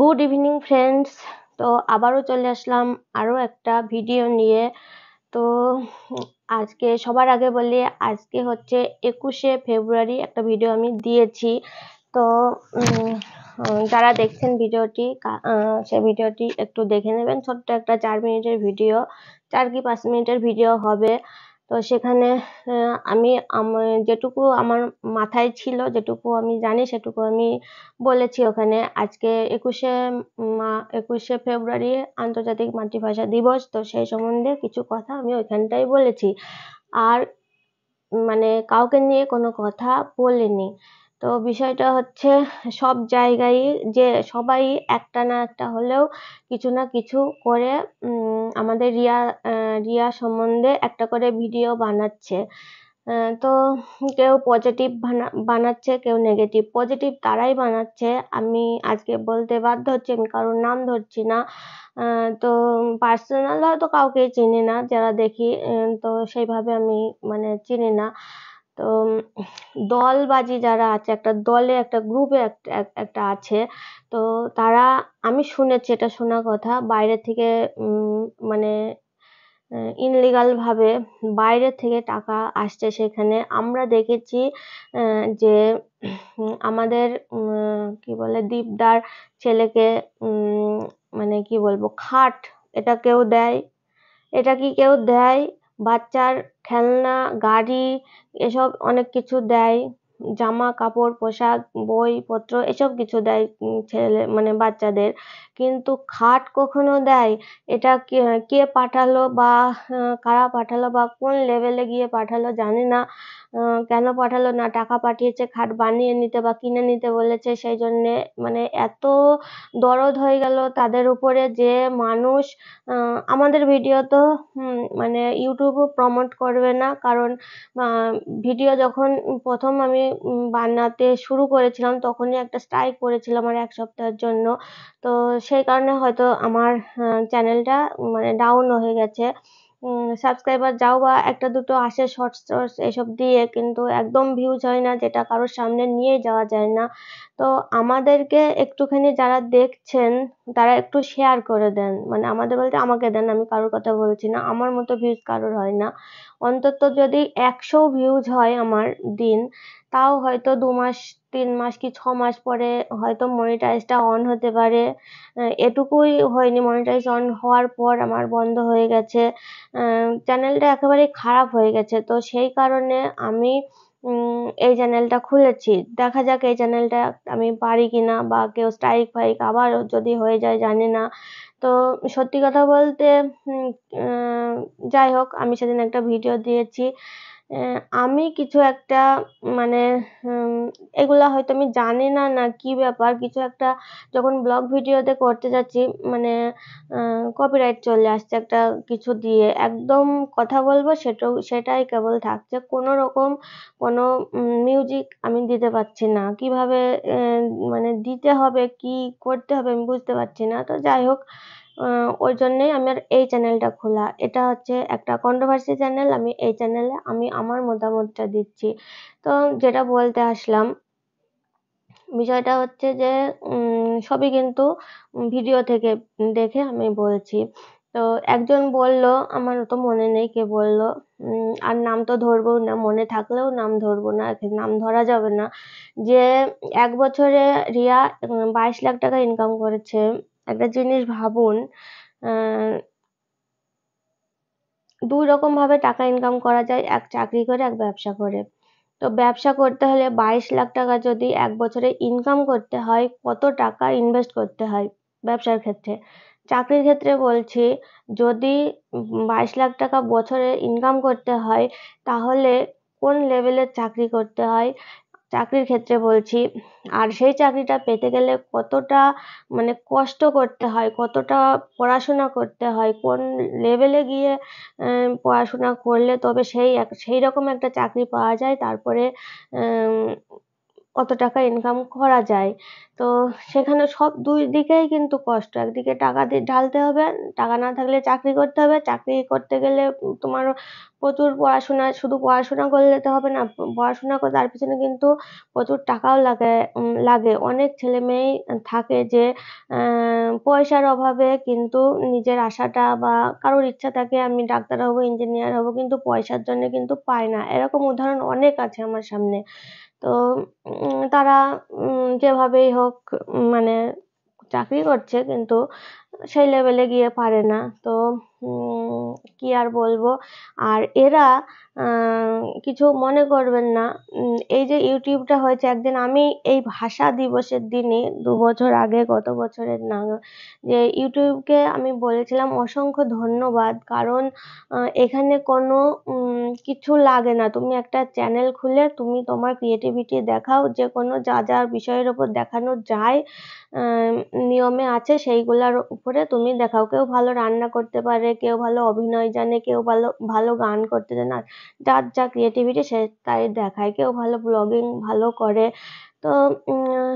Good evening friends. তো আবারও চলে আসলাম আরও একটা ভিডিও নিয়ে। তো আজকে সবার আগে বলি, আজকে হচ্ছে 21শে ফেব্রুয়ারি একটা ভিডিও আমি দিয়েছি। তো যারা দেখছেন ভিডিওটি সে ভিডিওটি একটু দেখে নেবেন। ছোট্ট একটা 4 মিনিটের ভিডিও, 4 কি 5 মিনিটের ভিডিও হবে। তো সেখানে আমি যেটুকু আমার মাথায় ছিল, যেটুকু আমি জানি সেটুকু আমি বলেছি ওখানে। আজকে 21শে ফেব্রুয়ারি আন্তর্জাতিক মাতৃভাষা দিবস। তো সেই সম্বন্ধে কিছু কথা আমি ওইখানটাই বলেছি, আর মানে কাউকে নিয়ে কোনো কথা বলিনি। তো বিষয়টা হচ্ছে, সব জায়গায় যে সবাই একটা না একটা হলেও কিছু না কিছু করে আমাদের রিয়া সম্বন্ধে একটা করে ভিডিও বানাচ্ছে। তো কেউ পজিটিভ বানাচ্ছে, কেউ নেগেটিভ। পজিটিভ তারাই বানাচ্ছে, আমি আজকে বলতে বাধ্য হচ্ছি, আমি কারোর নাম ধরছি না। তো পার্সোনাল হয়তো কাউকে চিনি না, যারা দেখি তো সেইভাবে আমি মানে চিনি না। তো দলবাজি যারা আছে, একটা দলে একটা গ্রুপে একটা আছে, তো তারা, আমি শুনেছি, এটা শোনা কথা, বাইরে থেকে মানে ইনলিগাল ভাবে বাইরে থেকে টাকা আসছে। সেখানে আমরা দেখেছি যে আমাদের কি বলে, দীপদার ছেলেকে মানে কি বলবো, খাট, এটা কেউ দেয়, এটা কি কেউ দেয়? বাচ্চার খেলনা, গাড়ি, এসব অনেক কিছু দেয়, জামা কাপড়, পোশাক, বইপত্র, এসব কিছু দেয় ছেলে মানে বাচ্চাদের, কিন্তু খাট কখনো দেয়? এটা কে পাঠালো বা কারা পাঠালো বা কোন লেভেলে গিয়ে পাঠালো জানি না। কেন পাঠালো না, টাকা পাঠিয়েছে খাট বানিয়ে নিতে বা কিনে নিতে বলেছে, সেই জন্যে মানে এত দরদ হয়ে গেল তাদের উপরে যে মানুষ আমাদের ভিডিও তো মানে ইউটিউবও প্রমোট করবে না, কারণ ভিডিও যখন প্রথম আমি বানাতে শুরু করেছিলাম তখনই একটা স্ট্রাইক পড়েছিল আমার 1 সপ্তাহের জন্য। তো সেই কারণে হয়তো আমার চ্যানেলটা মানে ডাউনও হয়ে গেছে। সাবস্ক্রাইবার যাও বা একটা দুটো আসে শর্টস এসব দিয়ে, কিন্তু একদম ভিউজ হয় না, যেটা কারোর সামনে নিয়ে যাওয়া যায় না। তো আমাদেরকে একটুখানি যারা দেখছেন তারা একটু শেয়ার করে দেন, মানে আমাদের বলতে আমাকে দেন, আমি কারোর কথা বলছি না, আমার মতো ভিউজ কারোর হয় না। অন্তত যদি 100 ভিউজ হয় আমার দিন, তাও হয়তো 2 মাস 3 মাস কি 6 মাস পরে হয়তো মনিটাইজটা অন হতে পারে। এটুকুই হয়নি, মনিটাইজ অন হওয়ার পর আমার বন্ধ হয়ে গেছে, চ্যানেলটা একেবারেই খারাপ হয়ে গেছে। তো সেই কারণে আমি এই চ্যানেলটা খুলেছি। দেখা যাক এই চ্যানেলটা আমি পারি কিনা, বা কেউ স্ট্রাইক ফাইক আবার যদি হয়ে যায় জানি না। তো সত্যি কথা বলতে যাই হোক, আমি সেদিন একটা ভিডিও দিয়েছি। আমি কিছু একটা মানে এগুলা হয়তো আমি জানি না, না কি ব্যাপার, কিছু একটা যখন ব্লগ ভিডিওতে করতে যাচ্ছি মানে কপিরাইট চলে আসছে একটা কিছু দিয়ে, একদম কথা বলবো সেটাই কেবল থাকছে, কোনো রকম কোনো মিউজিক আমি দিতে পারছি না। কিভাবে মানে দিতে হবে, কি করতে হবে আমি বুঝতে পারছি না। তো যাই হোক, ওই জন্যেই আমার এই চ্যানেলটা খোলা। এটা হচ্ছে একটা কন্ট্রোভার্সি চ্যানেল, আমি এই চ্যানেলে আমি আমার মতামতটা দিচ্ছি। তো যেটা বলতে আসলাম, বিষয়টা হচ্ছে যে সবই কিন্তু ভিডিও থেকে দেখে আমি বলছি। তো একজন বলল, আমার অত মনে নেই কে বলল, আর নাম তো ধরবো না, মনে থাকলেও নাম ধরবো না, নাম ধরা যাবে না, যে 1 বছরে রিয়া 22 লাখ টাকা ইনকাম করেছে। একটা জিনিস ভাবুন, 2 রকম ভাবে টাকা ইনকাম করা যায়, এক চাকরি করে, এক ব্যবসা করে। তো ব্যবসা করতে হলে 22 লাখ টাকা যদি 1 বছরে ইনকাম করতে হয়, কত টাকা ইনভেস্ট করতে হয় ব্যবসার ক্ষেত্রে। চাকরির ক্ষেত্রে বলছি, যদি 22 লাখ টাকা বছরে ইনকাম করতে হয়, তাহলে কোন লেভেলের চাকরি করতে হয় চাকরির ক্ষেত্রে বলছি। আর সেই চাকরিটা পেতে গেলে কতটা মানে কষ্ট করতে হয়, কতটা পড়াশোনা করতে হয়, কোন লেভেলে গিয়ে পড়াশোনা করলে তবে সেই রকম একটা চাকরি পাওয়া যায়, তারপরে অত টাকা ইনকাম করা যায়। তো সেখানে সব ২ দিকেই কিন্তু কষ্ট। একদিকে টাকা ঢালতে হবে, টাকা না থাকলে চাকরি করতে হবে। চাকরি করতে গেলে তোমার প্রচুর পড়াশোনা, শুধু পড়াশোনা করলে তো হবে না। পড়াশোনা করে তার পিছনে কিন্তু প্রচুর টাকাও লাগে। অনেক ছেলেমেয়েই থাকে যে অ্যা পয়সার অভাবে কিন্তু নিজের আশাটা, বা কারোর ইচ্ছা থাকে আমি ডাক্তার হবো, ইঞ্জিনিয়ার হবো, কিন্তু পয়সার জন্যে কিন্তু পায় না। এরকম উদাহরণ অনেক আছে আমার সামনে। তো তারা যেভাবেই হোক মানে চাকরি করছে, কিন্তু সেই লেভেলে গিয়ে পারে না। তো কি আর বলবো। আর এরা আ কিছু মনে করবেন না। এই যে ইউটিউবটা হয়েছে একদিন, আমি এই ভাষা দিবসের দিনই ২ বছর আগে, গত বছরের না, যে ইউটিউবকে আমি বলেছিলাম অসংখ্য ধন্যবাদ। কারণ এখানে কোনো কিছু লাগে না। তুমি একটা চ্যানেল খুলে তুমি তোমার ক্রিয়েটিভিটি দেখাও। যেকোনো যা বিষয়ের উপর দেখানো যায়, আ নিয়মে আছে সেইগুলার উপরে তুমি দেখাও। কেউ ভালো রান্না করতে পারে, কেউ ভালো অভিনয় জানে, কেউ ভালো গান করতে জানে। আর যার যা ক্রিয়েটিভিটি সে তাই দেখায়। কেউ ভালো ব্লগিং ভালো করে। তো উম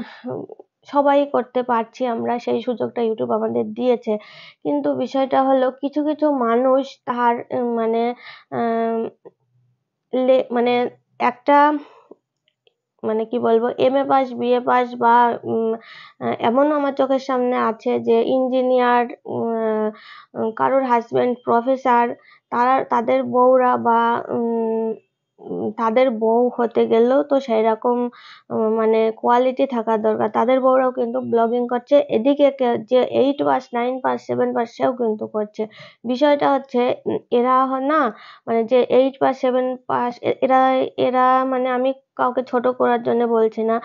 সবাই করতে পারছি আমরা, সেই সুযোগটা ইউটিউব আমাদের দিয়েছে। কিন্তু বিষয়টা হলো কিছু মানুষ তার মানে আম মানে একটা মানে কি বলবো, এমএ পাস, বিএ পাস, বা উম এমনও আমার চোখের সামনে আছে যে ইঞ্জিনিয়ার, কারোর হাসব্যান্ড প্রফেসর, তাদের বউরা, বা তাদের বউ হতে গেলেও তো সেইরকম মানে কোয়ালিটি থাকা দরকার। তাদের বউরাও কিন্তু ব্লগিং করছে। এদিকে যে 8 পাস, 9 পাস, 7 পাস সেও কিন্তু করছে। বিষয়টা হচ্ছে এরা না, মানে যে 8 পাস, 7 পাস, এরা এরা মানে আমি কাউকে ছোট করার জন্য বলছি না।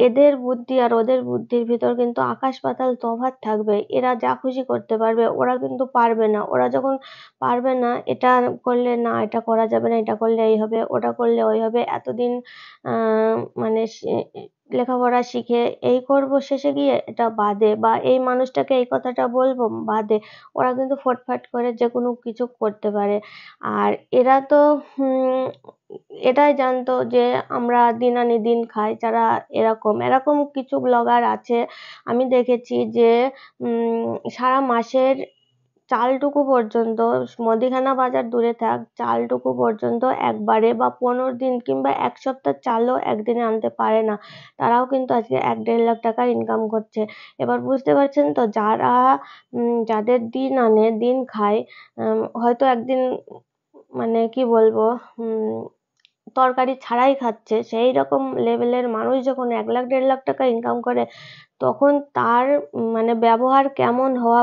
এদের বুদ্ধি আর ওদের বুদ্ধির ভিতর কিন্তু আকাশ পাতাল তফাৎ থাকবে। এরা যা খুশি করতে পারবে, ওরা কিন্তু পারবে না। ওরা যখন পারবে না, এটা করলে না, এটা করা যাবে না, এটা করলে এই হবে, ওটা করলে ওই হবে। এতদিন আ মানে লেখাপড়া শিখে এই করব, শেষে গিয়ে এটা বাদে, বা এই মানুষটাকে এই কথাটা বলবো, বাদে। ওরা কিন্তু ফটফট করে যেকোনো কিছু করতে পারে। আর এরা তো এটাই জানতো যে আমরা দিন আনি দিন খাই, যারা এরকম কিছু ব্লগার আছে আমি দেখেছি যে সারা মাসের চালটুকু পর্যন্ত, মুদিখানা বাজার দূরে থাক, চালটুকু পর্যন্ত একবারে, বা ১৫ দিন কিংবা ১ সপ্তাহের চালও একদিনে আনতে পারে না। তারাও কিন্তু আজকে ১-১.৫ লাখ টাকা ইনকাম করছে। এবার বুঝতে পারছেন তো, যাদের দিন আনে দিন খায়, হয়তো একদিন মানে কি বলবো, উম তরকারি ছাড়াই খাচ্ছে, সেইরকম লেভেলের মানুষ যখন ১ লাখ ১.৫ লাখ টাকা ইনকাম করে, তখন তার মানে ব্যবহার কেমন হওয়া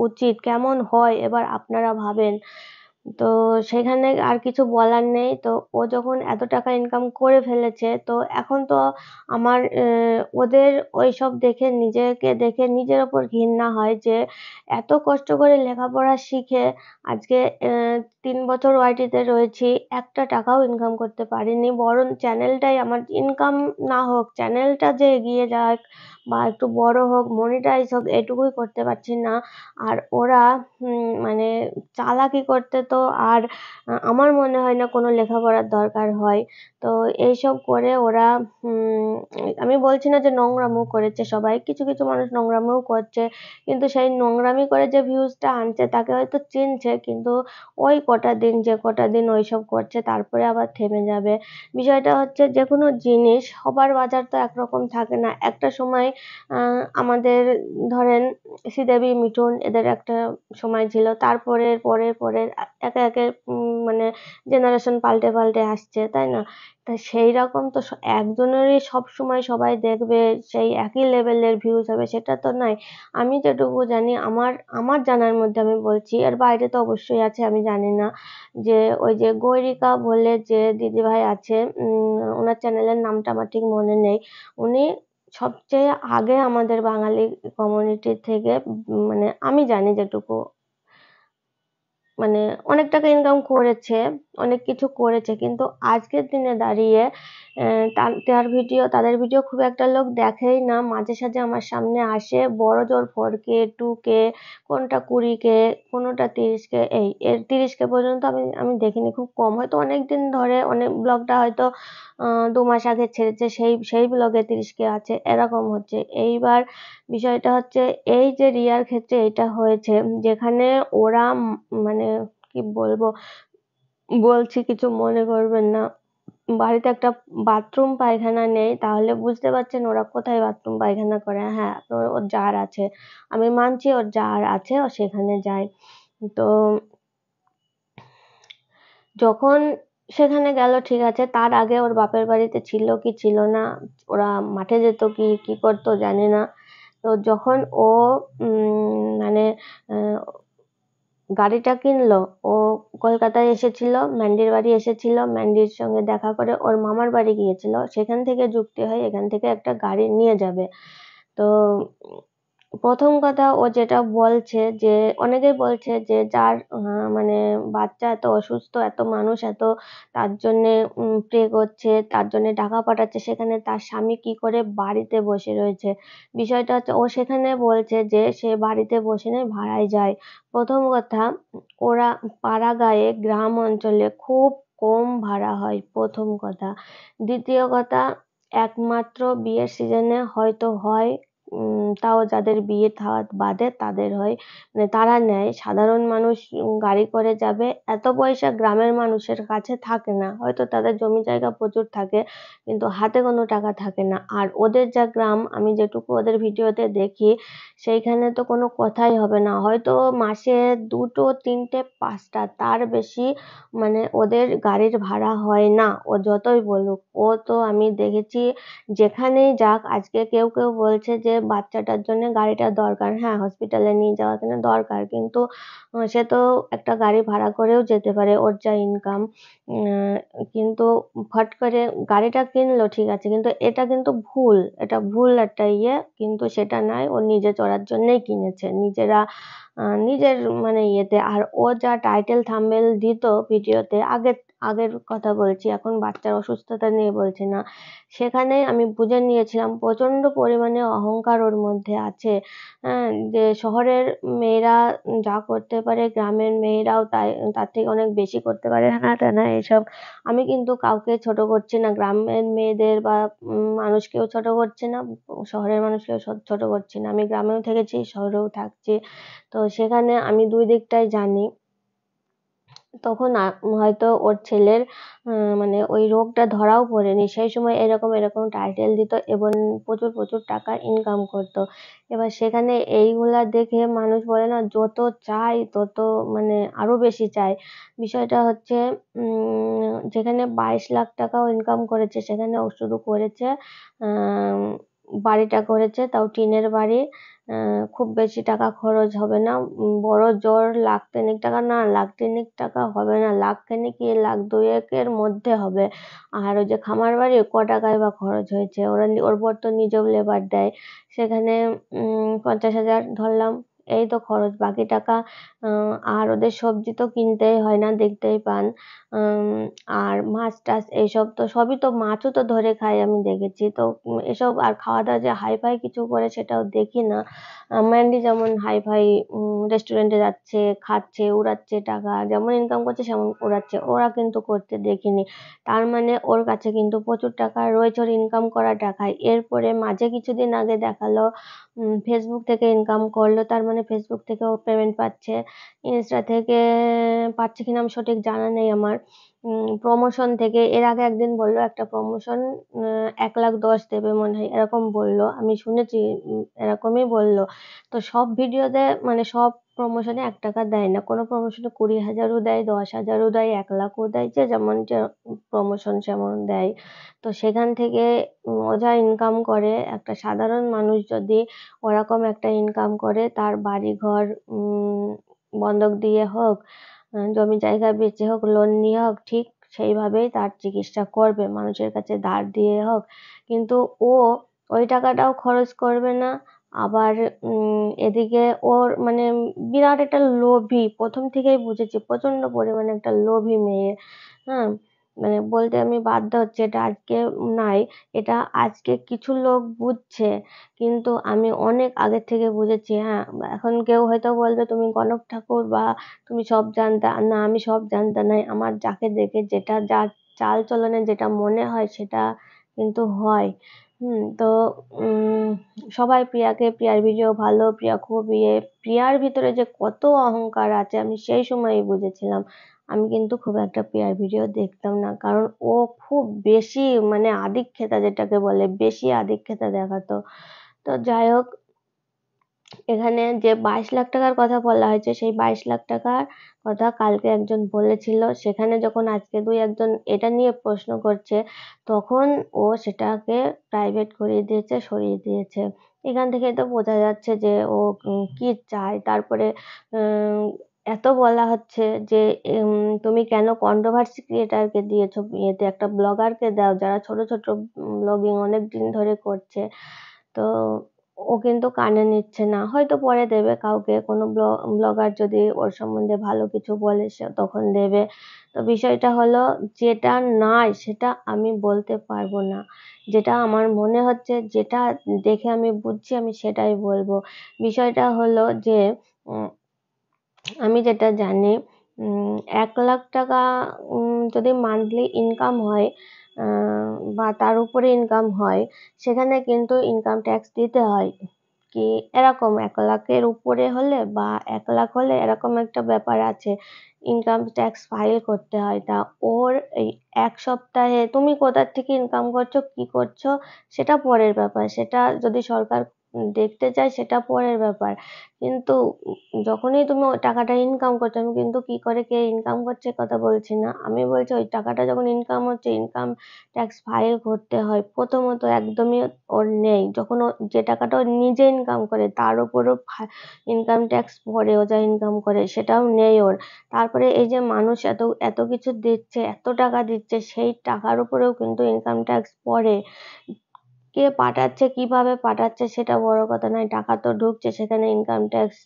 উচিত, কেমন হয়, এবার আপনারা ভাবেন। তো সেখানে আর কিছু বলার নেই। তো ও যখন এত টাকা ইনকাম করে ফেলেছে, তো এখন তো আমার ওদের ওইসব দেখে, নিজেকে দেখে নিজের ওপর ঘৃণা হয় যে এত কষ্ট করে লেখাপড়া শিখে আজকে ৩ বছর ওআইটিতে রয়েছি, একটা টাকাও ইনকাম করতে পারিনি। বরং চ্যানেলটাই আমার, ইনকাম না হোক, চ্যানেলটা যে এগিয়ে যাক বা একটু বড় হোক, মনিটাইজ হোক, এটুকুই করতে পারছি না। আর ওরা মানে চালাকি করতে তো আর আমার মনে হয় না কোনো লেখাপড়ার দরকার হয়। তো এইসব করে ওরা, উম আমি বলছি না যে নোংরামো করেছে সবাই। কিছু মানুষ নোংরামিও করছে। কিন্তু সেই নোংরামি করে যে ভিউজটা আনছে, তাকে হয়তো চিনছে, কিন্তু ওই কটা দিন, যে কটা দিন ওইসব করছে, তারপরে আবার থেমে যাবে। বিষয়টা হচ্ছে যেকোনো জিনিস সবার বাজার তো একরকম থাকে না। একটা সময় আ আমাদের ধরেন শ্রীদেবী, মিঠুন, এদের একটা সময় ছিল। পরের একে মানে জেনারেশন পাল্টে আসছে, তাই না? তা সেইরকম তো একজনেরই সবসময় সবাই দেখবে, সেই একই লেভেলের ভিউজ হবে, সেটা তো নয়। আমি যেটুকু জানি, আমার জানার মধ্যে আমি বলছি, এর বাইরে তো অবশ্যই আছে, আমি জানি না। যে ওই যে গৈরিকা বলে যে দিদিভাই আছে, উনার চ্যানেলের নামটা আমার ঠিক মনে নেই। উনি সবচেয়ে আগে আমাদের বাঙালি কমিউনিটি থেকে, মানে আমি জানি যেটুকু, মানে অনেক টাকা ইনকাম করেছে, অনেক কিছু করেছে। কিন্তু আজকের দিনে দাঁড়িয়ে তাদের ভিডিও খুব একটা লোক দেখেই না, মাঝে সাঝে আমার সামনে আসে, বড়জোর 4K 2K, কোনটা 20K, কোনোটা 30K, এর 30K পর্যন্ত আমি দেখিনি, খুব কম, হয়তো অনেকদিন ধরে অনেক ব্লগটা হয়তো 2 মাস আগে ছেড়েছে, সেই ব্লগে 30K আছে, এরকম হচ্ছে। এইবার বিষয়টা হচ্ছে এই যে রিয়ার ক্ষেত্রে এটা হয়েছে, যেখানে ওরা মানে কি বলবো, বলছি কিছু মনে করবেন না, বাড়িতে একটা বাথরুম পায়খানা নেই, তাহলে বুঝতে পারছেন ওরা কোথায় বাথরুম পায়খানা করে। হ্যাঁ, ওর জার আছে, আমি মানছি ওর জার আছে, ও সেখানে যায়। তো যখন সেখানে গেল ঠিক আছে, তার আগে ওর বাপের বাড়িতে ছিল কি ছিল না, ওরা মাঠে যেত কি করতো জানি না। তো যখন ও মানে গাড়িটা কিনলো, ও কলকাতায় এসেছিল, ম্যান্ডির বাড়ি এসেছিল, ম্যান্ডির সঙ্গে দেখা করে ওর মামার বাড়ি গিয়েছিল, সেখান থেকে যুক্তি হয় এখান থেকে একটা গাড়ি নিয়ে যাবে। তো প্রথম কথা ও যেটা বলছে, যে অনেকেই বলছে যে যার মানে বাচ্চা এত অসুস্থ, এত মানুষ এত তার জন্যে প্রে করছে, তার জন্যে টাকা পাঠাচ্ছে, সেখানে তার স্বামী কি করে বাড়িতে বসে রয়েছে। বিষয়টা হচ্ছে ও সেখানে বলছে যে সে বাড়িতে বসে নেই, ভাড়ায় যায়। প্রথম কথা, ওরা পাড়া গাঁয়ে গ্রাম অঞ্চলে খুব কম ভাড়া হয়, প্রথম কথা। দ্বিতীয় কথা, একমাত্র বিয়ের সিজনে হয়তো হয়, তাও যাদের বিয়ে থা বাদে তাদের হয়, মানে তারা নেয়। সাধারণ মানুষ গাড়ি করে যাবে, এত পয়সা গ্রামের মানুষের কাছে থাকে না, হয়তো তাদের জমি জায়গা প্রচুর থাকে কিন্তু হাতে কোনো টাকা থাকে না। আর ওদের যা গ্রাম, আমি যেটুকু ওদের ভিডিওতে দেখি, সেইখানে তো কোনো কথাই হবে না, হয়তো মাসে 2টো 3টে 5টা, তার বেশি মানে ওদের গাড়ির ভাড়া হয় না, ও যতই বলুক। ও তো আমি দেখেছি যেখানেই যাক, আজকে কেউ বলছে যে বাচ্চাটার জন্য গাড়িটা দরকার, হ্যাঁ হসপিটালে নিয়ে যাওয়ার জন্য দরকার, কিন্তু সে তো একটা গাড়ি ভাড়া করেও যেতে পারে, ওর যা ইনকাম। কিন্তু ফট করে গাড়িটা কিনলো ঠিক আছে, কিন্তু এটা কিন্তু ভুল, এটা ভুল একটা ইয়ে, কিন্তু সেটা নয়, ও নিজে চড়ার জন্যই কিনেছে, নিজের মানে ইয়েতে। আর ও যা টাইটেল থাম্বনেল দিত ভিডিওতে, আগের কথা বলছি, এখন বাচ্চার অসুস্থতা নিয়ে বলছি না, সেখানে আমি বুঝে নিয়েছিলাম প্রচন্ড পরিমাণে অহংকার ওর মধ্যে আছে। যে শহরের মেয়েরা যা করতে পারে, গ্রামের মেয়েরাও তার থেকে অনেক বেশি করতে পারে, হ্যানা ত্যানা এসব। আমি কিন্তু কাউকে ছোট করছি না, গ্রামের মেয়েদের বা মানুষকেও ছোট করছি না, শহরের মানুষকেও ছোট করছি না। আমি গ্রামেও থেকেছি, শহরেও থাকছি, তো সেখানে আমি 2 দিকটাই জানি। তখন হয়তো ওর ছেলের মানে ওই রোগটা ধরাও পড়েনি, সেই সময় এরকম টাইটেল দিত এবং প্রচুর টাকা ইনকাম করতো। এবার সেখানে এইগুলা দেখে মানুষ বলে না, যত চাই তত মানে আরো বেশি চায়। বিষয়টা হচ্ছে যেখানে 22 লাখ টাকাও ইনকাম করেছে, সেখানে ও শুধু করেছে বাড়িটা করেছে, তাও টিনের বাড়ি। খুব বেশি টাকা খরচ হবে না, বড়জোর লাখ তিনেক টাকা, না লাখ তিনেক টাকা হবে না, লাখ খানেক কি লাখ দুয়েকের মধ্যে হবে। আর ওই যে খামার বাড়ি, ক টাকায় বা খরচ হয়েছে, ওর বর তো নিজেও লেবার দেয়, সেখানে 50,000 ধরলাম, এই তো খরচ, বাকি টাকা। আর ওদের সবজি তো কিনতেই হয় না, দেখতেই পান। আর মাছ টাছ এইসব তো সবই তো, মাছও তো ধরে খায় আমি দেখেছি, তো এসব আর খাওয়া দাওয়া যে হাই ফাই কিছু করে সেটাও দেখি না। ম্যান্ডি যেমন হাই ফাই রেস্টুরেন্টে যাচ্ছে, খাচ্ছে, উড়াচ্ছে টাকা, যেমন ইনকাম করছে সেমন উড়াচ্ছে, ওরা কিন্তু করতে দেখিনি। তার মানে ওর কাছে কিন্তু প্রচুর টাকা রয়েছে, ওর ইনকাম করা টাকায়। এরপরে মাঝে কিছুদিন আগে দেখালো ফেসবুক থেকে ইনকাম করলো, তার মানে ফেসবুক থেকে ও পেমেন্ট পাচ্ছে, ইনস্টা থেকে পাচ্ছে কিনা আমি সঠিক জানা নেই আমার। প্রমোশন থেকে এর আগে একদিন বললো একটা প্রমোশন 1,10,000 দেবে মনে হয়, এরকম বললো, আমি শুনেছি এরকমই বললো। তো সব ভিডিওতে মানে সব প্রমোশনে 1 টাকা দেয় না, কোনো প্রমোশনে 20,000ও দেয়, 10,000ও দেয়, 1,00,000ও দেয়, যে যেমন যে প্রমোশন সেমন দেয়। তো সেখান থেকে ও যা ইনকাম করে, একটা সাধারণ মানুষ যদি ওরকম একটা ইনকাম করে, তার বাড়ি ঘর বন্ধক দিয়ে হোক, জমি জায়গা বেচে হোক, লোন নিয়ে হোক, ঠিক সেইভাবেই তার চিকিৎসা করবে, মানুষের কাছে ধার দিয়ে হোক। কিন্তু ও ওই টাকাটাও খরচ করবে না। আবার এদিকে ওর মানে বিরাট একটা লোভী, প্রথম থেকেই বুঝেছি প্রচন্ড পরিমাণে একটা লোভী মেয়ে। হ্যাঁ, মানে বলতে আমি বাধ্য হচ্ছি, এটা আজকে নাই, এটা আজকে কিছু লোক বুঝছে, কিন্তু আমি অনেক আগের থেকে বুঝেছি। হ্যাঁ, এখন কেউ হয়তো বলবে তুমি গণক ঠাকুর বা তুমি সব জানতা। না, আমি সব জানতা নাই। আমার যাকে দেখে যেটা যার চাল চলনে যেটা মনে হয় সেটা কিন্তু হয়। তো সবাই প্রিয়ার ভিডিও ভালো, প্রিয়া খুব প্রিয়ার ভিতরে যে কত অহংকার আছে আমি সেই সময়ই বুঝেছিলাম। আমি কিন্তু খুব একটা প্রিয়ার ভিডিও দেখতাম না, কারণ ও খুব বেশি মানে আদিক্ষেতা যেটাকে বলে, বেশি আদিক্ষেতা দেখাতো। তো যাই হোক, এখানে যে 22 লাখ টাকার কথা বলা হয়েছে, সেই 22 লাখ টাকার কথা কালকে একজন বলেছিল, সেখানে যখন আজকে দুই একজন এটা নিয়ে প্রশ্ন করছে, তখন ও সেটাকে প্রাইভেট করিয়ে দিয়েছে, সরিয়ে দিয়েছে। এখান থেকে তো বোঝা যাচ্ছে যে ও কি চায়। তারপরে এত বলা হচ্ছে যে তুমি কেন কন্ট্রোভার্সি ক্রিয়েটারকে দিয়েছো ইয়েতে, একটা ব্লগারকে দাও যারা ছোট ছোট ব্লগিং অনেকদিন ধরে করছে। তো ও কিন্তু কানে নিচ্ছে না, হয়তো পরে দেবে কাউকে, কোনো ব্লগার যদি ওর সম্বন্ধে ভালো কিছু বলে সে তখন দেবে। তো বিষয়টা হলো, যেটা নাই সেটা আমি বলতে পারবো না, যেটা আমার মনে হচ্ছে, যেটা দেখে আমি বুঝছি আমি সেটাই বলবো। বিষয়টা হলো যে আমি যেটা জানি, 1 লাখ টাকা যদি মান্থলি ইনকাম হয় বা তার উপরে ইনকাম হয়, সেখানে কিন্তু ইনকাম ট্যাক্স দিতে হয়। কি এরকম 1 লাখের উপরে হলে বা 1 লাখ হলে এরকম একটা ব্যাপার আছে, ইনকাম ট্যাক্স ফাইল করতে হয়। তা ওর এই 1 সপ্তাহে তুমি কোথা থেকে ইনকাম করছো, কি করছো সেটা পরের ব্যাপার, সেটা যদি সরকার দেখতে চায় সেটা পরের ব্যাপার। কিন্তু যখনই তুমি ওই টাকাটা ইনকাম করছো, আমি কিন্তু কি করে কে ইনকাম করছে কথা বলছি না, আমি বলছি ওই টাকাটা যখন ইনকাম হচ্ছে, ইনকাম ট্যাক্স ফাইল করতে হয়। প্রথমত একদমই ওর নেই, যখন ও যে টাকাটা ও নিজে ইনকাম করে তার উপরও ইনকাম ট্যাক্স ভরে, ও যা ইনকাম করে সেটাও নেই ওর। তারপরে এই যে মানুষ এত এত কিছু দিচ্ছে, এত টাকা দিচ্ছে, সেই টাকার উপরেও কিন্তু ইনকাম ট্যাক্স পড়ে। কে পাঠাচ্ছে, কিভাবে পাঠাচ্ছে সেটা বড় কথা নয়, টাকা তো ঢুকছে, সেখানে ইনকাম ট্যাক্স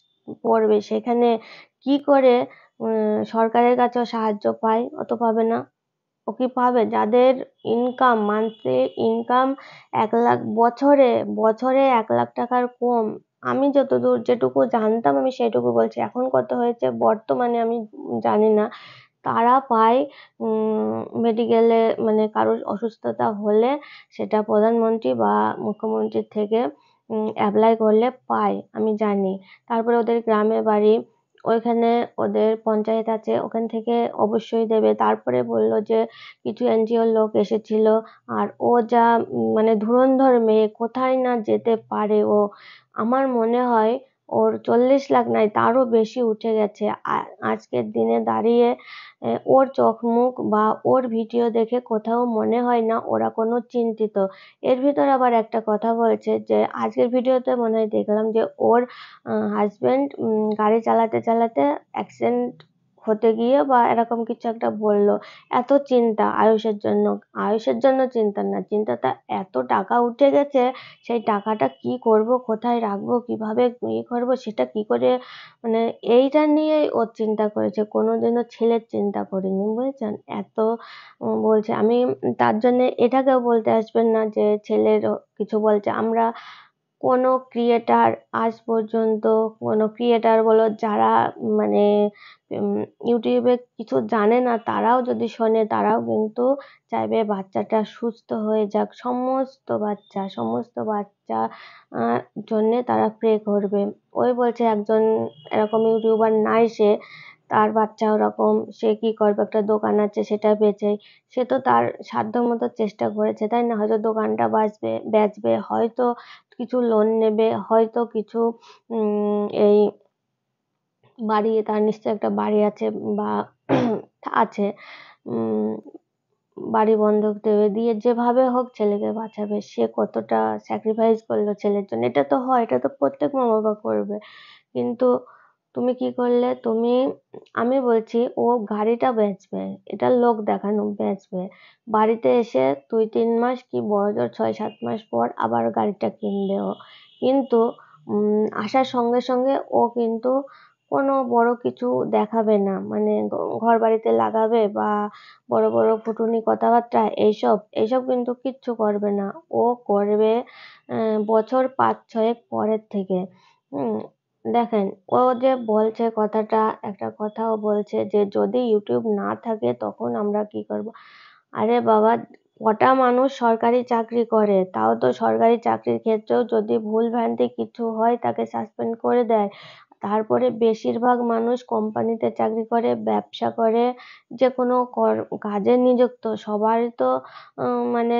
পড়বে। সেখানে কি করে সরকারের কাছেও সাহায্য পায়? ও তো পাবে না। ও কি পাবে? যাদের ইনকাম মান্থলি ইনকাম 1 লাখ, বছরে বছরে 1 লাখ টাকার কম, আমি যতদূর যেটুকু জানতাম আমি সেটুকু বলছি, এখন কত হয়েছে বর্তমানে আমি জানি না, তারা পায় মেডিকেলে, মানে কারোর অসুস্থতা হলে সেটা প্রধানমন্ত্রী বা মুখ্যমন্ত্রীর থেকে অ্যাপ্লাই করলে পায়, আমি জানি। তারপরে ওদের গ্রামে বাড়ি, ওইখানে ওদের পঞ্চায়েত আছে, ওখান থেকে অবশ্যই দেবে। তারপরে বললো যে কিছু এনজিওর লোক এসেছিল, আর ও যা মানে ধুরন্ধর মেয়ে, কোথায় না যেতে পারে ও। আমার মনে হয় ওর 40 লাখ নাই, তারও বেশি উঠে গেছে। আজকের দিনে দাঁড়িয়ে ওর চোখ মুখ বা ওর ভিডিও দেখে কোথাও মনে হয় না ওরা কোনো চিন্তিত। এর ভিতর আবার একটা কথা বলছে যে আজকের ভিডিওতে মনে হয় দেখলাম যে ওর হাজবেন্ড গাড়ি চালাতে চালাতে অ্যাক্সিডেন্ট হতে গিয়ে বা এরকম কিছু একটা বললো। এত চিন্তা আয়ুষের জন্য, আয়ুষের জন্য চিন্তা না, চিন্তাটা এত টাকা উঠে গেছে, সেই টাকাটা কি করব, কোথায় রাখবো, কিভাবে করবো, সেটা কি করে, মানে এইটা নিয়েই ও চিন্তা করেছে, কোনোদিনও ছেলের চিন্তা করেনি, বুঝেছেন? এত বলছে। আমি তার জন্য এটাকেও বলতে আসবেন না যে ছেলের কিছু বলছে। আমরা কোনো ক্রিয়েটার আজ পর্যন্ত, কোনো ক্রিয়েটার বলো যারা মানে ইউটিউবে কিছু জানে না, তারাও যদি শোনে, তারাও কিন্তু চাইবে বাচ্চাটা সুস্থ হয়ে যাক। সমস্ত বাচ্চা জন্যে তারা প্রে করবে। ওই বলছে একজন এরকম ইউটিউবার নাই, তার বাচ্চা ওরকম, সে কি করবে, একটা দোকান আছে সেটা বেচে, সে তো তার সাধ্যমতো চেষ্টা করেছে, তাই না? হয়তো দোকানটা বেচবে, হয়তো কিছু লোন নেবে, হয়তো কিছু এই বাড়ি, তার নিশ্চয়ই একটা বাড়ি আছে বা আছে, বাড়ি বন্ধক দেবে, দিয়ে যেভাবে হোক ছেলেকে বাঁচাবে। সে কতটা স্যাক্রিফাইস করলো ছেলের জন্য, এটা তো হয়, এটা তো প্রত্যেক মা বাবা করবে। কিন্তু তুমি কি করলে, আমি বলছি ও গাড়িটা বেচবে, এটা লোক দেখানো, বেচবে, বাড়িতে এসে 2-3 মাস কি বড়জোর 6-7 মাস পর আবার গাড়িটা কিনবে ও। কিন্তু আসার সঙ্গে সঙ্গে ও কিন্তু কোনো বড় কিছু দেখাবে না, মানে ঘর বাড়িতে লাগাবে বা বড় বড় ফুটুনি কথাবার্তা এইসব কিন্তু কিচ্ছু করবে না। ও করবে বছর ৫-৬ পরের থেকে। দেখেন, ও যে বলছে কথাটা, একটা কথাও বলছে যে যদি ইউটিউব না থাকে তখন আমরা কি করব? আরে বাবা, কটা মানুষ সরকারি চাকরি করে, তাও তো সরকারি চাকরির ক্ষেত্রেও যদি ভুলভ্রান্তি কিছু হয় তাকে সাসপেন্ড করে দেয়। তারপরে বেশিরভাগ মানুষ কোম্পানিতে চাকরি করে, ব্যবসা করে, যেকোনো কাজে নিযুক্ত। সবারই তো মানে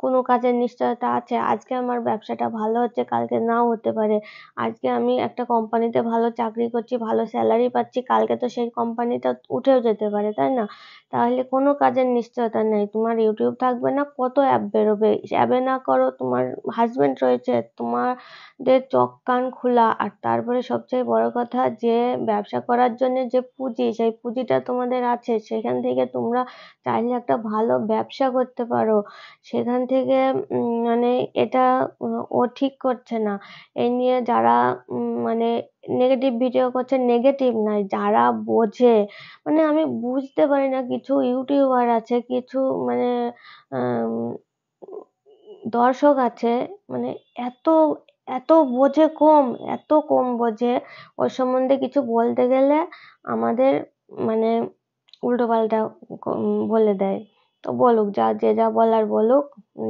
কোনো কাজের নিশ্চয়তা আছে। আজকে আমার ব্যবসাটা ভালো হচ্ছে, কালকে নাও হতে পারে। আজকে আমি একটা কোম্পানিতে ভালো চাকরি করছি, ভালো স্যালারি পাচ্ছি, কালকে তো সেই কোম্পানিটা উঠেও যেতে পারে, তাই না? তাহলে কোনো কাজের নিশ্চয়তা নেই। তোমার ইউটিউব থাকবে না, কত অ্যাপ বেরোবে। অ্যাবে না করো, তোমার হাসব্যান্ড রয়েছে, তোমাদের চোখ কান খোলা। আর তারপরে সবচেয়ে বড় কথা, যে ব্যবসা করার জন্যে যে পুঁজি, সেই পুঁজিটা তোমাদের আছে। সেখান থেকে তোমরা চাইলে একটা ভালো ব্যবসা করতে পারো। সেখান থেকে মানে এটা ও ঠিক করছে না। এই নিয়ে যারা মানে নেগেটিভ ভিডিও করছে, নেগেটিভ নয়, যারা বোঝে, মানে আমি বুঝতে পারি না, কিছু ইউটিউবার আছে, কিছু মানে আম দর্শক আছে, মানে এত এত বোঝে কম, এত কম বোঝে। ওর সম্বন্ধে কিছু বলতে গেলে আমাদের মানে উল্টোপাল্টা বলে দেয়। তো বলুক, যে যা বলার বলুক,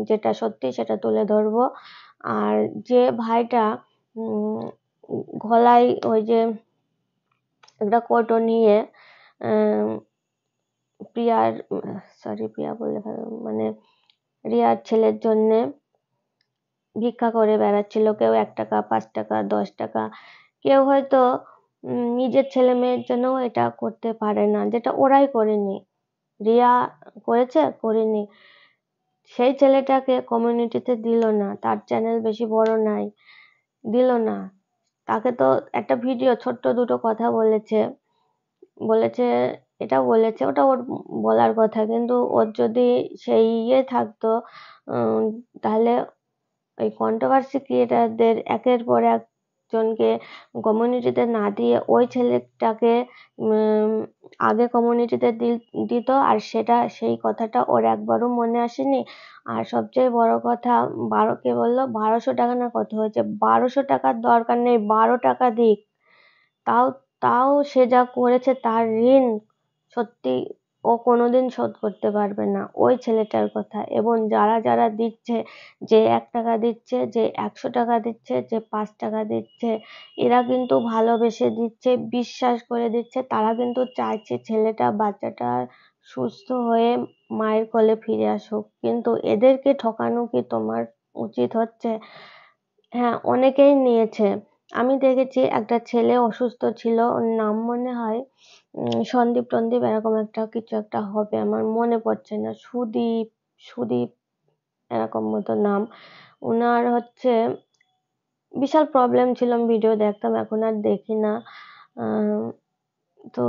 যেটা সত্যি সেটা তুলে ধরবো। আর যে ভাইটা উম গলায় ওই যে একটা কৌটো নিয়ে আহ প্রিয়ার প্রিয়া বললে ভালো, মানে রিয়ার ছেলের জন্যে ভিক্ষা করে বেড়াচ্ছিল, কেউ ১ টাকা, ৫ টাকা, ১০ টাকা। কেউ হয়তো নিজের ছেলে মেয়ের জন্যও এটা করতে পারে না, যেটা ওরাই করেনি। রিয়া করেছে? করেনি। সেই ছেলেটাকে কমিউনিটিতে দিল না, তার চ্যানেল বেশি বড় নাই, দিল না। তাকে তো একটা ভিডিও ছোট্ট দুটো কথা বলেছে, বলেছে, এটা বলেছে, ওটা ওর বলার কথা, কিন্তু ওর যদি সেই থাকতো তাহলে ওই কন্ট্রোভার্সি ক্রিয়েটারদের একের পর একজনকে কমিউনিটিতে না দিয়ে ওই ছেলেটাকে আগে কমিউনিটিতে দিত, আর সেই কথাটা ওর একবারও মনে আসেনি। আর সবচেয়ে বড় কথা, কে বললো ১২০০ টাকা না কত হয়েছে, ১২০০ টাকার দরকার নেই, ১২ টাকা দিক। তাও তাও সে যা করেছে, তার ঋণ সত্যি ও কোনোদিন শোধ করতে পারবে না, ওই ছেলেটার কথা। এবং যারা যারা দিচ্ছে, যে ১ টাকা দিচ্ছে, যে ১০০ টাকা দিচ্ছে, যে ৫ টাকা দিচ্ছে, এরা কিন্তু ভালোবেসে দিচ্ছে, বিশ্বাস করে দিচ্ছে। তারা কিন্তু চাইছে ছেলেটা, বাচ্চাটা সুস্থ হয়ে মায়ের কোলে ফিরে আসুক। কিন্তু এদেরকে ঠকানো কি তোমার উচিত হচ্ছে? হ্যাঁ, অনেকেই নিয়েছে। আমি দেখেছি একটা ছেলে অসুস্থ ছিল, ওর নাম মনে হয় সন্দীপ-টন্দীপ এরকম একটা কিছু একটা হবে, আমার মনে পড়ছে না। সুদীপ এরকম মতো নাম। উনার হচ্ছে বিশাল প্রবলেম ছিল, আমি ভিডিও দেখতাম, এখন আর দেখি না। তো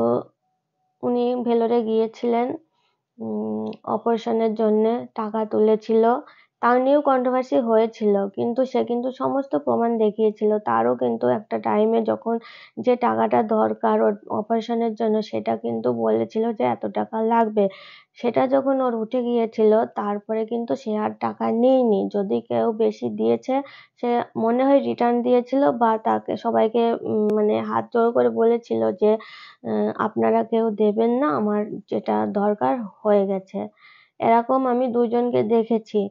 উনি ভেলোরে গিয়েছিলেন অপারেশনের জন্যে, টাকা তুলেছিল। তাও নিয়েও কন্ট্রোভার্সি হয়েছিল, কিন্তু সে কিন্তু সমস্ত প্রমাণ দেখিয়েছিল। তারও কিন্তু একটা টাইমে যখন যে টাকাটা দরকার ওর অপারেশনের জন্য, সেটা কিন্তু বলেছিল যে এত টাকা লাগবে। সেটা যখন ওর উঠে গিয়েছিল, তারপরে কিন্তু সে আর টাকা নেয়নি। যদি কেউ বেশি দিয়েছে, সে মনে হয় রিটার্ন দিয়েছিল, বা তাকে সবাইকে মানে হাত জোড় করে বলেছিল যে আপনারা কেউ দেবেন না, আমার যেটা দরকার হয়ে গেছে। এরকম আমি ২ জনকে দেখেছি।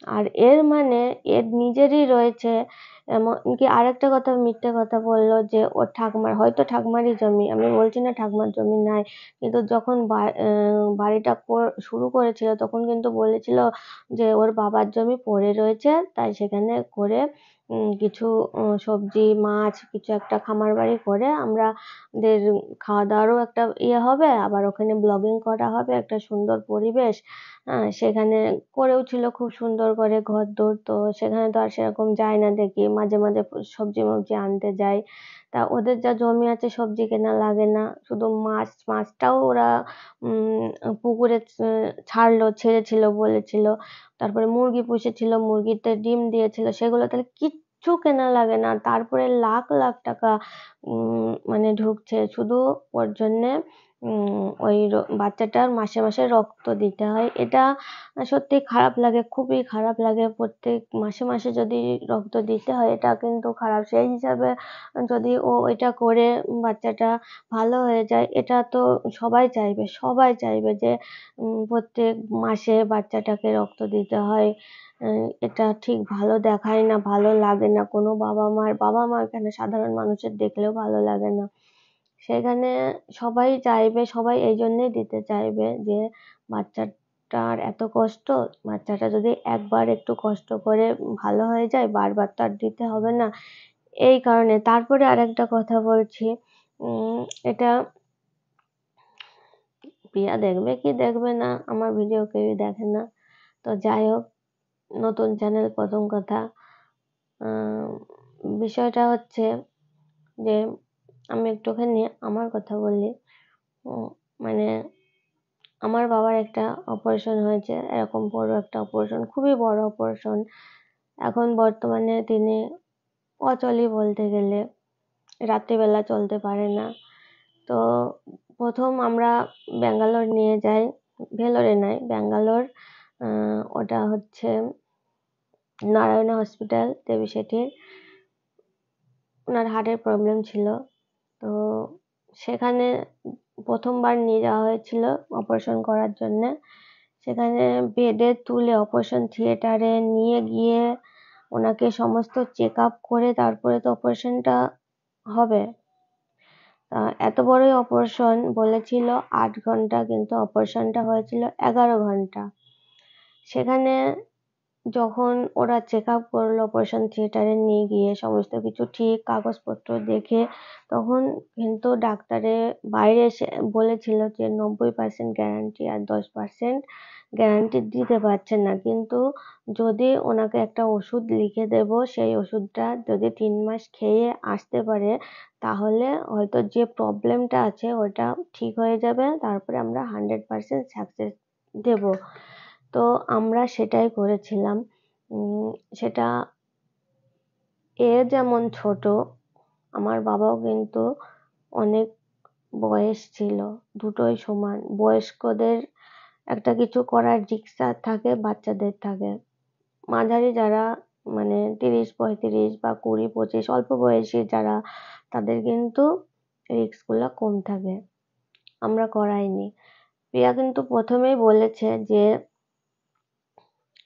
আর এর মানে এর নিজেরই রয়েছে। এমনকি আরেকটা কথা, মিথ্যে কথা বললো যে ওর ঠাকুমার, হয়তো ঠাকুমারই জমি, আমি বলছি না ঠাকুমার জমি নাই, কিন্তু যখন বাড়িটা শুরু করেছিল তখন কিন্তু বলেছিল যে ওর বাবার জমি পড়ে রয়েছে, তাই সেখানে করে কিছু সবজি, মাছ, কিছু একটা খামার বাড়ি করে আমাদের খাওয়া দাওয়ারও একটা হবে, আবার ওখানে ব্লগিং করা হবে, একটা সুন্দর পরিবেশ। সেখানে করেও ছিল খুব সুন্দর করে ঘরদোর। তো সেখানে তো আর সেরকম যায় না দেখি, মাঝে মাঝে সবজি-মবজি আনতে যায়। তা ওদের যা জমি আছে, সবজি কেনা লাগে না, শুধু মাছটাও ওরা পুকুরে ছেড়েছিল বলেছিল। তারপরে মুরগি পুষেছিল, মুরগিতে ডিম দিয়েছিল, সেগুলো তাহলে কিচ্ছু কেনা লাগে না, তারপরে লাখ লাখ টাকা মানে ঢুকছে শুধু ওর জন্যে ওই বাচ্চাটার মাসে মাসে রক্ত দিতে হয়। এটা সত্যি খারাপ লাগে, খুবই খারাপ লাগে। প্রত্যেক মাসে মাসে যদি রক্ত দিতে হয় এটা কিন্তু খারাপ। সেই হিসাবে যদি ও এটা করে বাচ্চাটা ভালো হয়ে যায়, এটা তো সবাই চাইবে যে প্রত্যেক মাসে বাচ্চাটাকে রক্ত দিতে হয়। এটা ঠিক ভালো দেখায় না, ভালো লাগে না কোনো বাবা-মার কেন, সাধারণ মানুষের দেখলেও ভালো লাগে না। সেখানে সবাই চাইবে, সবাই এই জন্যেই দিতে চাইবে যে বাচ্চাটার এত কষ্ট, বাচ্চাটা যদি একবার একটু কষ্ট করে ভালো হয়ে যায়, বারবার তো আর দিতে হবে না। এই কারণে। তারপরে আরেকটা কথা বলছি, এটা প্রিয়া দেখবে কি দেখবে না, আমার ভিডিও কেউই দেখে না। তো যাই হোক, নতুন চ্যানেল, প্রথম কথা। বিষয়টা হচ্ছে যে আমি একটুখানি আমার কথা বলি। মানে আমার বাবার একটা অপারেশন হয়েছে, এরকম বড় একটা অপারেশন, খুবই বড় অপারেশন। এখন বর্তমানে তিনি অচলই বলতে গেলে, রাত্রিবেলা চলতে পারে না। তো প্রথম আমরা ব্যাঙ্গালোর নিয়ে যাই, ভেলোরে নয়, ব্যাঙ্গালোর। ওটা হচ্ছে নারায়ণা হসপিটাল, দেবী শেঠির। ওনার হার্টের প্রবলেম ছিল। তো সেখানে প্রথমবার নিয়ে যাওয়া হয়েছিল অপারেশন করার জন্যে। সেখানে বেডে তুলে অপারেশন থিয়েটারে নিয়ে গিয়ে ওনাকে সমস্ত চেক আপ করে তারপরে তো অপারেশনটা হবে। এত বড়ই অপারেশন, বলেছিল 8 ঘন্টা, কিন্তু অপারেশনটা হয়েছিল 11 ঘন্টা। সেখানে যখন ওরা চেক আপ করলো, অপারেশন থিয়েটারে নিয়ে গিয়ে সমস্ত কিছু ঠিক কাগজপত্র দেখে, তখন কিন্তু ডাক্তারে বাইরে এসে বলেছিল যে 90% গ্যারান্টি আর 10% গ্যারান্টি দিতে পারছেন না, কিন্তু যদি ওনাকে একটা ওষুধ লিখে দেব, সেই ওষুধটা যদি 3 মাস খেয়ে আসতে পারে, তাহলে হয়তো যে প্রবলেমটা আছে ওটা ঠিক হয়ে যাবে, তারপরে আমরা 100% সাকসেস দেব। তো আমরা সেটাই করেছিলাম। সেটা যেমন ছোট, আমার বাবাও কিন্তু অনেক বয়স ছিল, দুটোই সমান। বয়স্কদের একটা কিছু করার রিস্ক থাকে, বাচ্চাদের থাকে। মাঝারি যারা, মানে 30-35 বা 20-25 অল্প বয়সী যারা, তাদের কিন্তু রিস্কগুলো কম থাকে। আমরা করাইনি। প্রিয়া কিন্তু প্রথমেই বলেছে যে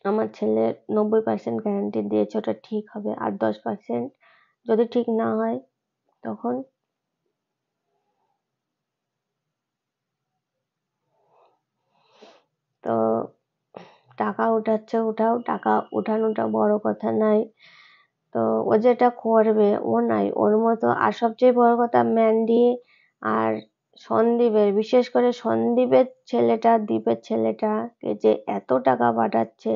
আমার ছেলের 90% গ্যারান্টি দিয়েছে, ওটা ঠিক হবে, আর 10% যদি ঠিক না হয় তখন তো টাকা উঠাচ্ছে, উঠাও, টাকা উঠানোটা বড় কথা নয়। তো ও যেটা করবে ও নাই, ওর মতো। আর সবচেয়ে বড় কথা, ম্যান্ডি আর সন্দীপের, বিশেষ করে সন্দীপের ছেলেটা, দীপের ছেলেটাকে যে এত টাকা পাঠাচ্ছে,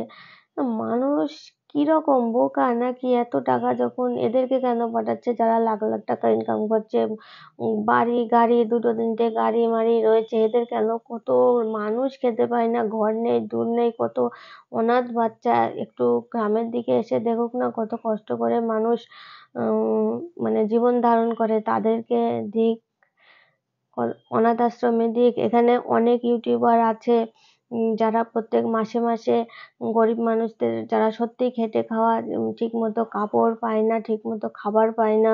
মানুষ কিরকম বোকা নাকি? এত টাকা যখন এদেরকে কেন পাঠাচ্ছে, যারা লাখ লাখ টাকা ইনকাম করছে, বাড়ি গাড়ি, দুটো তিনটে গাড়ি মাড়ি রয়েছে, এদের কেন? কত মানুষ খেতে পায় না, ঘর নেই, দূর নেই, কত অনাথ বাচ্চা একটু গ্রামের দিকে এসে দেখুক না, কত কষ্ট করে মানুষ মানে জীবন ধারণ করে, তাদেরকে দিক, অনাথ আশ্রমে দিক। এখানে অনেক ইউটিউবার আছে যারা প্রত্যেক মাসে মাসে গরিব মানুষদের, যারা সত্যি খেটে খাওয়া, ঠিক মতো কাপড় পায় না, ঠিক মতো খাবার পায় না,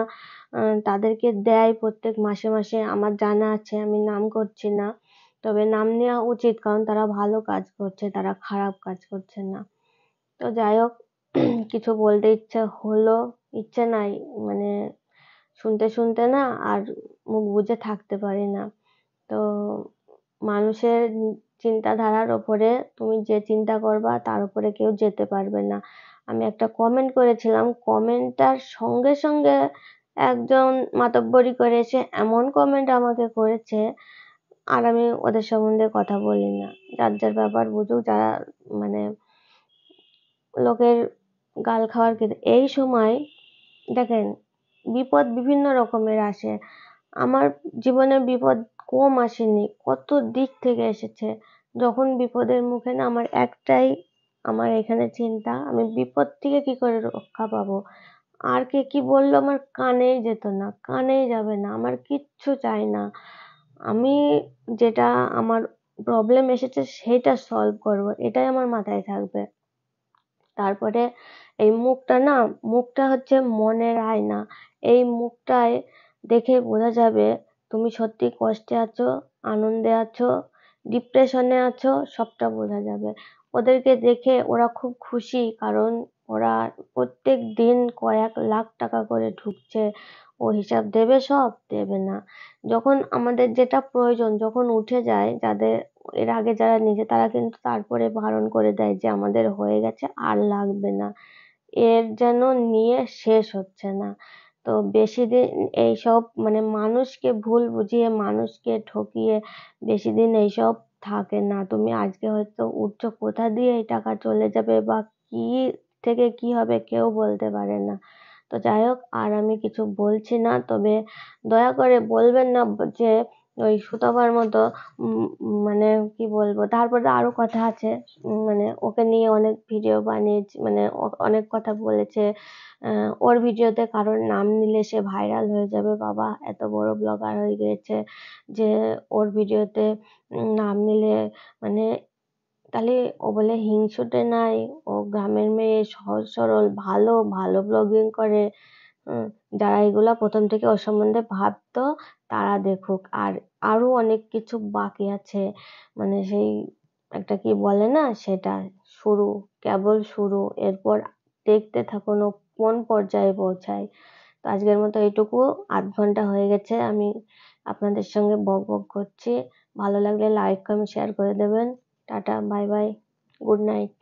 তাদেরকে দেয় প্রত্যেক মাসে মাসে। আমার জানা আছে, আমি নাম করছি না, তবে নাম নেওয়া উচিত, কারণ তারা ভালো কাজ করছে, তারা খারাপ কাজ করছে না। তো যাই হোক, কিছু বলতে ইচ্ছে নাই, মানে শুনতে শুনতে না আর মুখ বুজে থাকতে পারি না। তো মানুষের চিন্তাধারার ওপরে তুমি যে চিন্তা করবা, তার উপরে কেউ যেতে পারবে না। আমি একটা কমেন্ট করেছিলাম, কমেন্টটার সঙ্গে সঙ্গে একজন মাতব্বরি করে এসে এমন কমেন্ট আমাকে করেছে, আর আমি ওদের সম্বন্ধে কথা বলি না। যার যার ব্যাপার বুঝুক, যারা মানে লোকের গাল খাওয়ার এই সময় দেখেন, বিপদ বিভিন্ন রকমের আসে। আমার জীবনে বিপদ কম আসেনি, কত দিক থেকে এসেছে। যখন বিপদের মুখে না, আমার একটাই, আমার এখানে চিন্তা, আমি বিপদ থেকে কি করে রক্ষা পাবো। আর কে কি বললো আমার কানেই যেত না, কানেই যাবে না, আমার কিচ্ছু চাই না। আমি যেটা আমার প্রবলেম এসেছে সেইটা সলভ করবো, এটাই আমার মাথায় থাকবে। তারপরে এই মুখটা হচ্ছে মনের আয়না। এই মুখটায় দেখে বোঝা যাবে তুমি সত্যি কষ্টে আছো, আনন্দে আছো, ডিপ্রেশনে আছো, সবটা বোঝা যাবে। ওদেরকে দেখে ওরা খুব খুশি, কারণ ওরা প্রত্যেক দিন কয়েক লাখ টাকা করে ঢুকছে। ও হিসাব দেবে সব? দেবে না। যখন আমাদের যেটা প্রয়োজন যখন উঠে যায়, যাদের এর আগে যারা নিয়েছে তারা কিন্তু তারপরে বারণ করে দেয় যে আমাদের হয়ে গেছে, আর লাগবে না। এর যেন নিয়ে শেষ হচ্ছে না। তো বেশিদিন এইসব মানে মানুষকে ভুল বুঝিয়ে, মানুষকে ঠকিয়ে বেশিদিন এইসব থাকে না। তুমি আজকে হয়তো উঠছো, কোথা দিয়ে এই টাকা চলে যাবে বা কি থেকে কি হবে কেউ বলতে পারে না। তো যাই হোক, আর আমি কিছু বলছি না। তবে দয়া করে বলবেন না যে ওই সুতপার মতো মানে কি বলবো, তারপরে আরো কথা আছে। মানে ওকে নিয়ে অনেক ভিডিও বানিয়েছি, মানে অনেক কথা বলেছে। ওর ভিডিওতে কারোর নাম নিলে সে ভাইরাল হয়ে যাবে। বাবা এত বড় ব্লগার হয়ে গিয়েছে যে ওর ভিডিওতে নাম নিলে মানে, তাহলে ও বলে হিংসুটে নাই, ও গ্রামের মেয়ে, সহজ সরল, ভালো ভালো ব্লগিং করে। যারা এগুলা প্রথম থেকে ওর সম্বন্ধে ভাবতো তারা দেখুক। আর আরো অনেক কিছু বাকি আছে, মানে সেই একটা কি বলে না, সেটা শুরু, কেবল শুরু। এরপর দেখতে থাকুন ও কোন পর্যায়ে পৌঁছায়। তো আজকের মতো এইটুকু। 8 ঘন্টা হয়ে গেছে আমি আপনাদের সঙ্গে বক বক করছি। ভালো লাগলে লাইক কমেন্ট শেয়ার করে দেবেন। Tata, bye bye, good night.